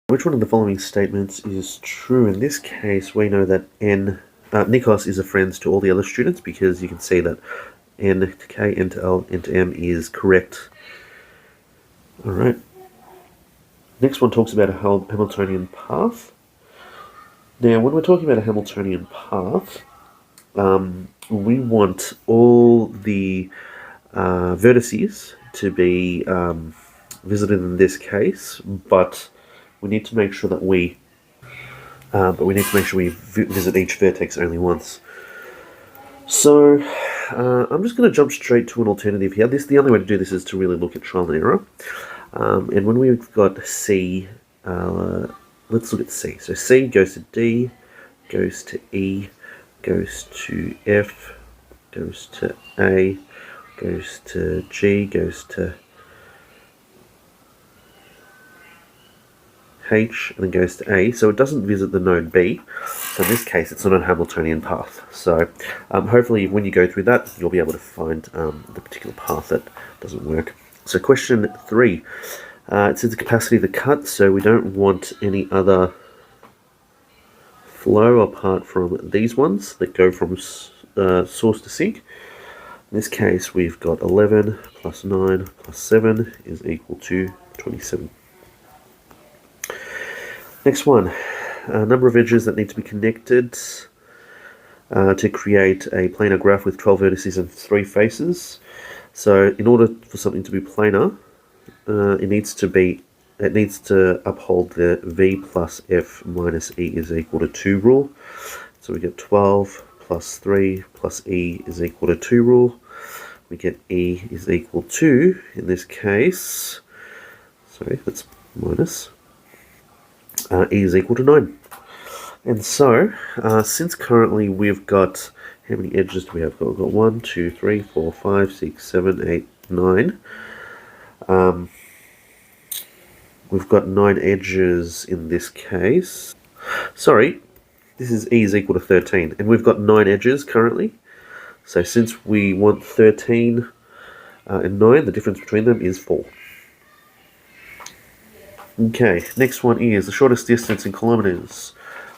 Which one of the following statements is true? In this case, we know that Nikos is a friend to all the other students because you can see that N to K, N to L, N to M is correct. Alright. Next one talks about a Hamiltonian path. Now, when we're talking about a Hamiltonian path, we want all the vertices to be visited in this case, but we need to make sure that we visit each vertex only once. So I'm just going to jump straight to an alternative here. The only way to do this is to really look at trial and error. And when we've got C, let's look at C. So C goes to D, goes to E, goes to F, goes to A, goes to G, goes to H, and then goes to A, so it doesn't visit the node B. So in this case, it's not a Hamiltonian path. So hopefully when you go through that, you'll be able to find the particular path that doesn't work. So question 3, it says the capacity of the cut, so we don't want any other flow apart from these ones that go from source to sink. In this case, we've got 11 plus 9 plus 7 is equal to 27. Next one, a number of edges that need to be connected to create a planar graph with 12 vertices and 3 faces. So in order for something to be planar, it needs to uphold the V plus F minus E is equal to 2 rule. So we get 12 plus 3 plus E is equal to 2 rule. We get E is equal to, in this case, sorry, that's minus, E is equal to 9. And so, since currently we've got, how many edges do we have? We've got 1, 2, 3, 4, 5, 6, 7, 8, 9. We've got 9 edges in this case. Sorry, this is E is equal to 13. And we've got 9 edges currently. So since we want 13 and 9, the difference between them is 4. Okay, next one is the shortest distance in kilometers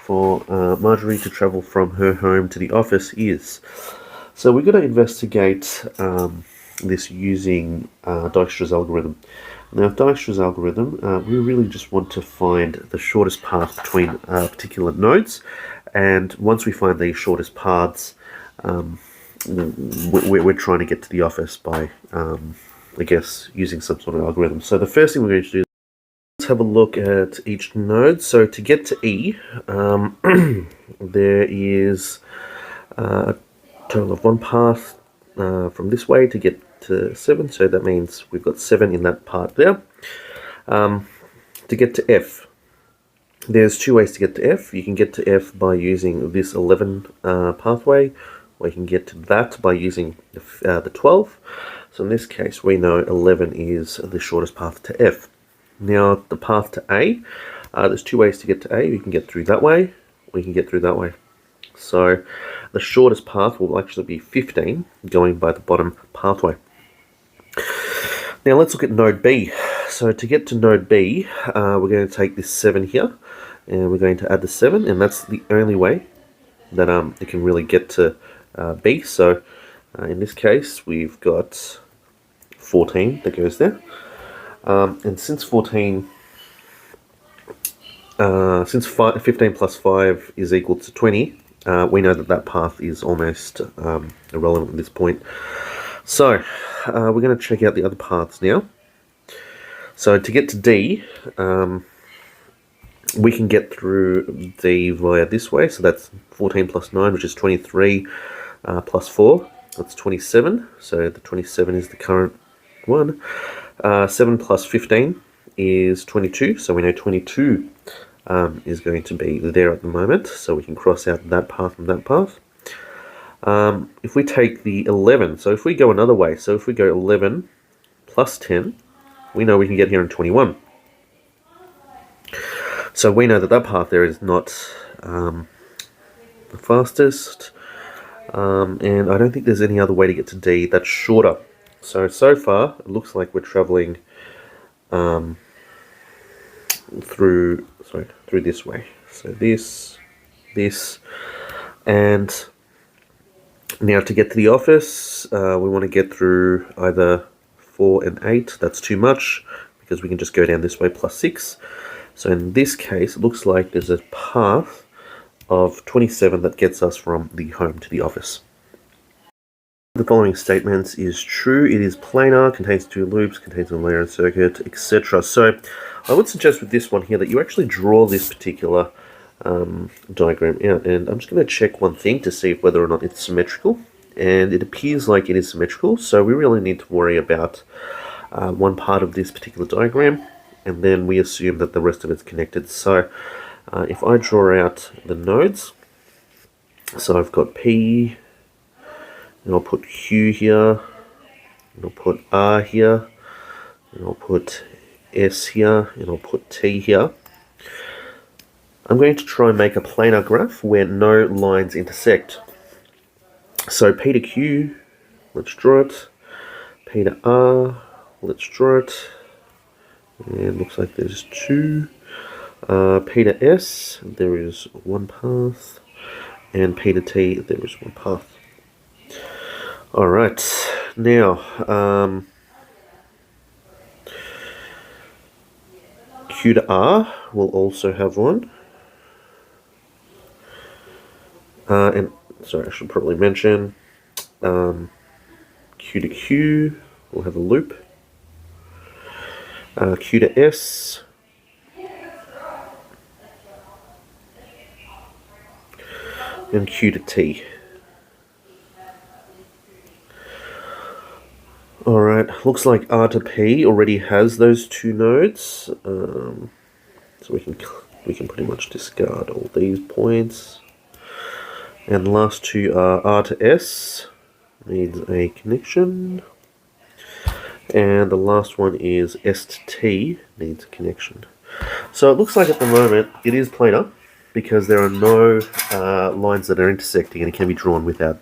for Marjorie to travel from her home to the office is. So we're going to investigate this using Dijkstra's algorithm. Now, Dijkstra's algorithm, we really just want to find the shortest path between particular nodes, and once we find these shortest paths, we're trying to get to the office by, I guess, using some sort of algorithm. So the first thing we're going to do, let's have a look at each node. So to get to E, there is a total of 1 path from this way to get to 7, so that means we've got 7 in that part there. To get to F, there's 2 ways to get to F. You can get to F by using this 11 pathway, or you can get to that by using the 12. So in this case, we know 11 is the shortest path to F. Now, the path to A, there's 2 ways to get to A. We can get through that way, or you can get through that way. So the shortest path will actually be 15, going by the bottom pathway. Now let's look at node B. So to get to node B, we're going to take this 7 here, and we're going to add the 7, and that's the only way that it can really get to B. So in this case, we've got 14 that goes there. And since 15 plus 5 is equal to 20, we know that that path is almost irrelevant at this point. So we're going to check out the other paths now. So to get to D, we can get through D via this way. So that's 14 plus 9, which is 23, plus 4. That's 27. So the 27 is the current one. 7 plus 15 is 22. So we know 22 is going to be there at the moment. So we can cross out that path and that path. If we take the 11, so if we go another way, so if we go 11 plus 10, we know we can get here in 21. So we know that that path there is not the fastest, and I don't think there's any other way to get to D that's shorter. So far, it looks like we're traveling through this way. So this, and now to get to the office, we want to get through either 4 and 8. That's too much because we can just go down this way plus 6. So in this case, it looks like there's a path of 27 that gets us from the home to the office. The following statements is true. It is planar, contains 2 loops, contains a layer and circuit, etc. So I would suggest with this one here that you actually draw this particular diagram out, and I'm just going to check one thing to see whether or not it's symmetrical, and it appears like it is symmetrical, so we really need to worry about one part of this particular diagram, and then we assume that the rest of it's connected. So if I draw out the nodes, so I've got P, and I'll put Q here, and I'll put R here, and I'll put S here, and I'll put T here. I'm going to try and make a planar graph where no lines intersect. So P to Q, let's draw it. P to R, let's draw it. And looks like there's 2. P to S, there is 1 path. And P to T, there is 1 path. Alright, now Q to R will also have 1. And sorry, I should probably mention Q to Q will have a loop. Q to S, and Q to T. Alright, looks like R to P already has those 2 nodes, so we can pretty much discard all these points. And the last 2 are R to S, needs a connection. And the last one is S to T, needs a connection. So it looks like at the moment it is planar because there are no lines that are intersecting, and it can be drawn without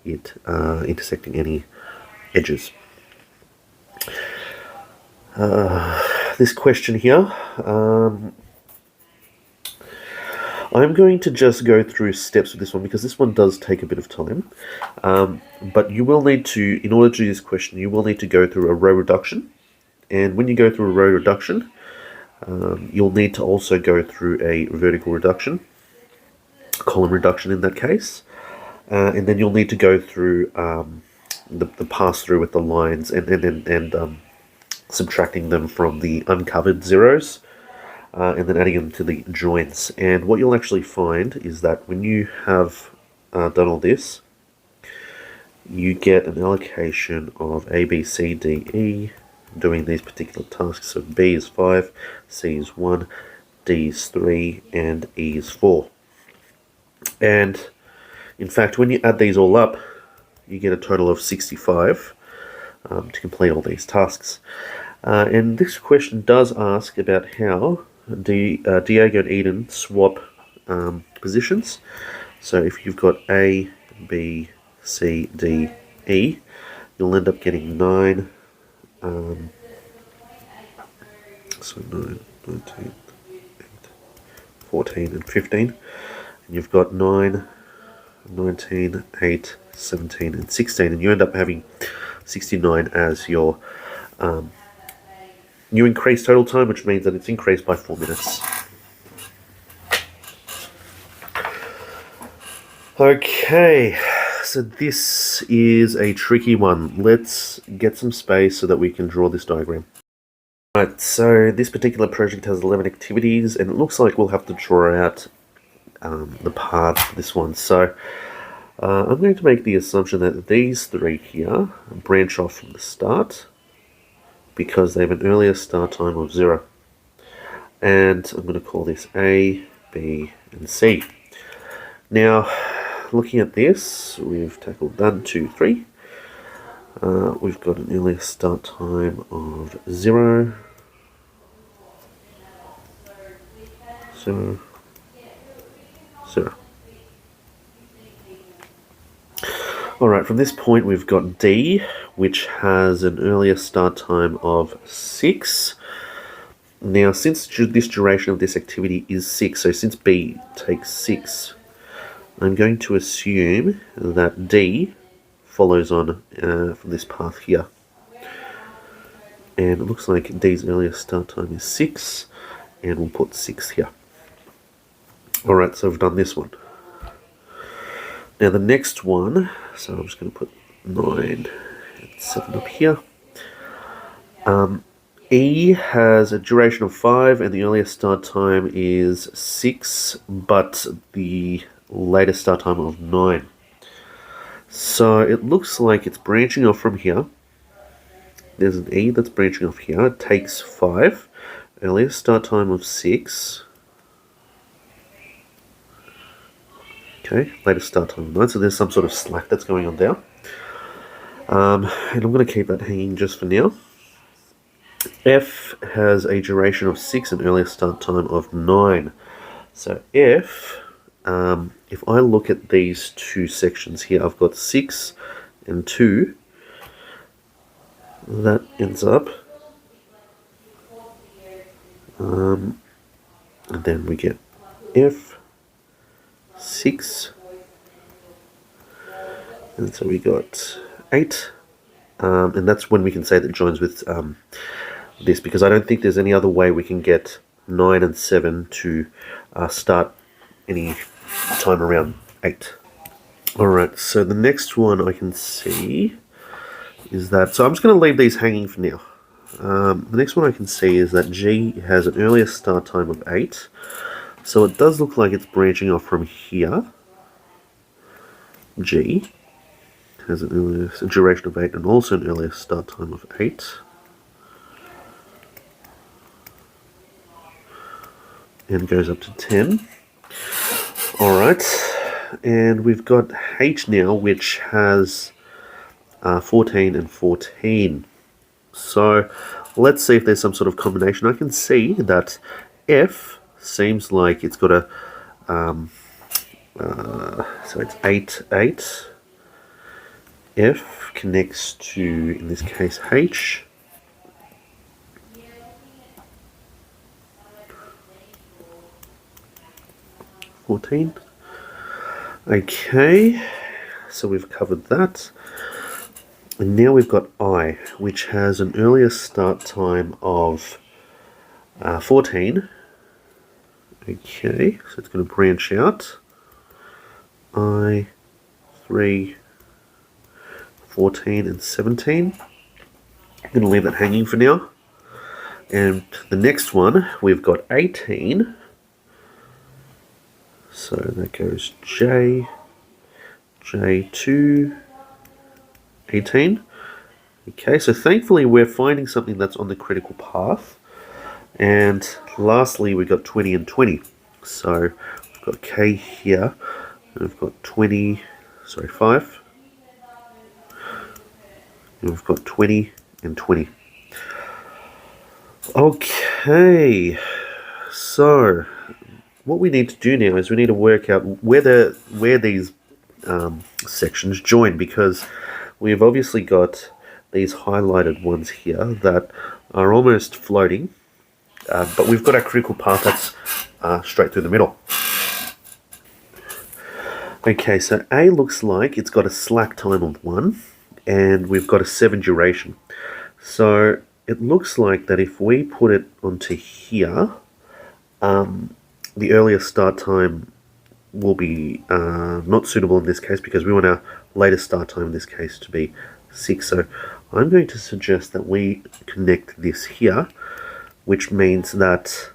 it intersecting any edges. This question here, I'm going to just go through steps with this one because this one does take a bit of time. But you will need to, in order to do this question, you will need to go through a row reduction. And when you go through a row reduction, you'll need to also go through a vertical reduction, column reduction in that case. And then you'll need to go through the pass-through with the lines and subtracting them from the uncovered zeros. And then adding them to the joins. And what you'll actually find is that when you have done all this, you get an allocation of A, B, C, D, E, doing these particular tasks. So B is 5, C is 1, D is 3, and E is 4. And in fact, when you add these all up, you get a total of 65 to complete all these tasks. And this question does ask about how Diego and Eden swap positions. So if you've got A, B, C, D, E, you'll end up getting 9. So 9, 19, 8, 14, and 15. And you've got 9, 19, 8, 17, and 16. And you end up having 69 as your new increased total time, which means that it's increased by 4 minutes. Okay, so this is a tricky one. Let's get some space so that we can draw this diagram. Right, so this particular project has 11 activities, and it looks like we'll have to draw out the path for this one. So I'm going to make the assumption that these 3 here branch off from the start, because they have an earlier start time of 0. And I'm going to call this A, B, and C. Now, looking at this, we've tackled 1, 2, 3. We've got an earlier start time of 0, 0, 0. Alright, from this point we've got D, which has an earlier start time of 6. Now, since this duration of this activity is 6, so since B takes 6, I'm going to assume that D follows on from this path here. And it looks like D's earliest start time is 6, and we'll put 6 here. Alright, so we've done this one. Now the next one, so I'm just going to put 9 and 7 up here. E has a duration of 5 and the earliest start time is 6, but the latest start time of 9. So it looks like it's branching off from here. There's an E that's branching off here. It takes 5, earliest start time of 6. Okay, latest start time of 9, so there's some sort of slack that's going on there. And I'm going to keep that hanging just for now. F has a duration of 6 and earliest start time of 9. So if I look at these two sections here, I've got 6 and 2. That ends up, and then we get F, 6, and so we got 8, and that's when we can say that it joins with this, because I don't think there's any other way we can get 9 and 7 to start any time around 8. Alright, so the next one I can see is that, so I'm just going to leave these hanging for now. The next one I can see is that G has an earliest start time of 8, so it does look like it's branching off from here. G has an earliest duration of 8 and also an earliest start time of 8. And goes up to 10. Alright, and we've got H now, which has 14 and 14. So let's see if there's some sort of combination. I can see that F seems like it's got a so it's 8, 8. F connects to, in this case, H. Okay, so we've covered that. And now we've got I, which has an earliest start time of 14. Okay, so it's going to branch out. I, 3, 14 and 17. I'm going to leave that hanging for now. And the next one, we've got 18. So that goes J, J2, 18. Okay, so thankfully we're finding something that's on the critical path. And lastly, we've got 20 and 20. So we've got K here, and we've got 5. And we've got 20 and 20. Okay, so what we need to do now is we need to work out where these sections join, because we've obviously got these highlighted ones here that are almost floating, but we've got our critical path that's straight through the middle. Okay, so A looks like it's got a slack time of 1, and we've got a 7 duration. So it looks like that if we put it onto here, the earliest start time will be not suitable in this case, because we want our latest start time in this case to be 6. So I'm going to suggest that we connect this here, which means that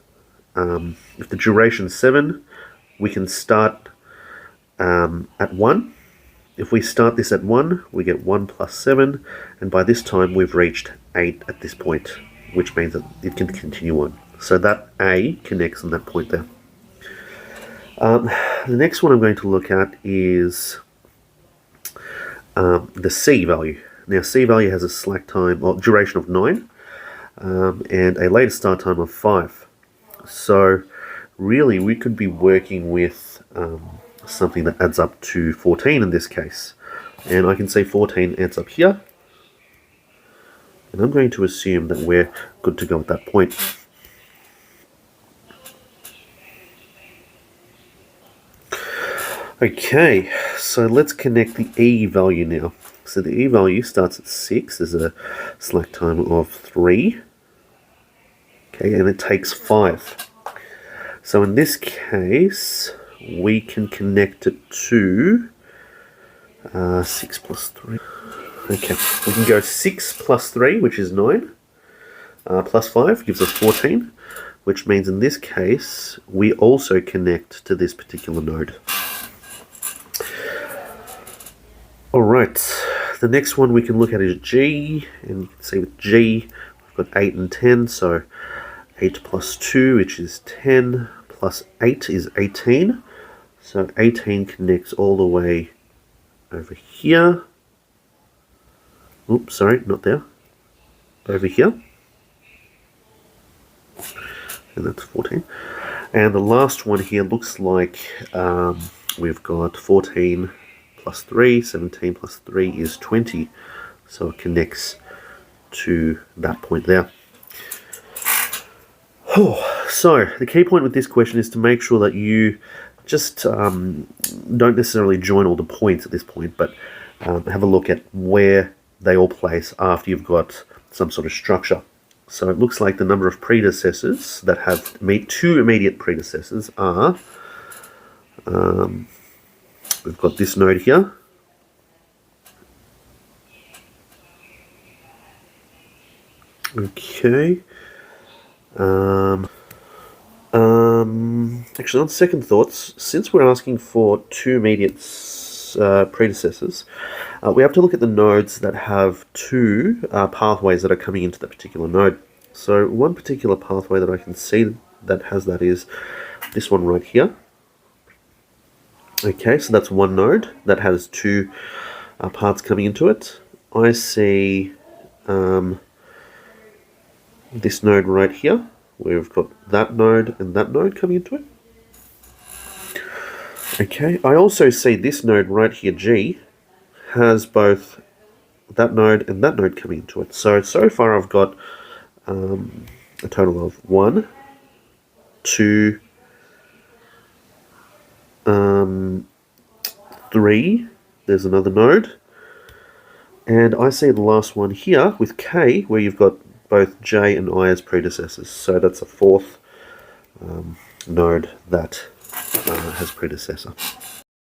if the duration is 7, we can start at 1. If we start this at 1, we get 1 plus 7, and by this time we've reached 8 at this point, which means that it can continue on. So that A connects on that point there. The next one I'm going to look at is the C value. Now C value has a slack time or duration of 9 and a latest start time of 5. So really we could be working with something that adds up to 14 in this case. And I can say 14 adds up here. And I'm going to assume that we're good to go at that point. Okay, so let's connect the E value now. So the E value starts at 6. There's a slack time of 3. Okay, and it takes 5. So in this case, we can connect it to 6 plus 3. Okay, we can go 6 plus 3, which is 9, plus 5 gives us 14, which means in this case, we also connect to this particular node. Alright, the next one we can look at is G, and you can see with G, we've got 8 and 10, so 8 plus 2, which is 10, plus 8 is 18, so 18 connects all the way over here. Oops, sorry, not there. Over here. And that's 14. And the last one here looks like we've got 14 plus 3, 17 plus 3 is 20. So it connects to that point there. So the key point with this question is to make sure that you just don't necessarily join all the points at this point, but have a look at where they all place after you've got some sort of structure. So it looks like the number of predecessors that have two immediate predecessors are, we've got this node here, okay, actually on second thoughts, since we're asking for two immediate predecessors, we have to look at the nodes that have two pathways that are coming into that particular node. So one particular pathway that I can see that has that is this one right here. Okay, so that's one node that has two paths coming into it. I see this node right here, where we've got that node and that node coming into it. Okay, I also see this node right here, G, has both that node and that node coming into it. So far I've got a total of 1, 2, 3, there's another node, and I see the last one here with K, where you've got both J and I as predecessors. So that's a fourth node that has predecessor.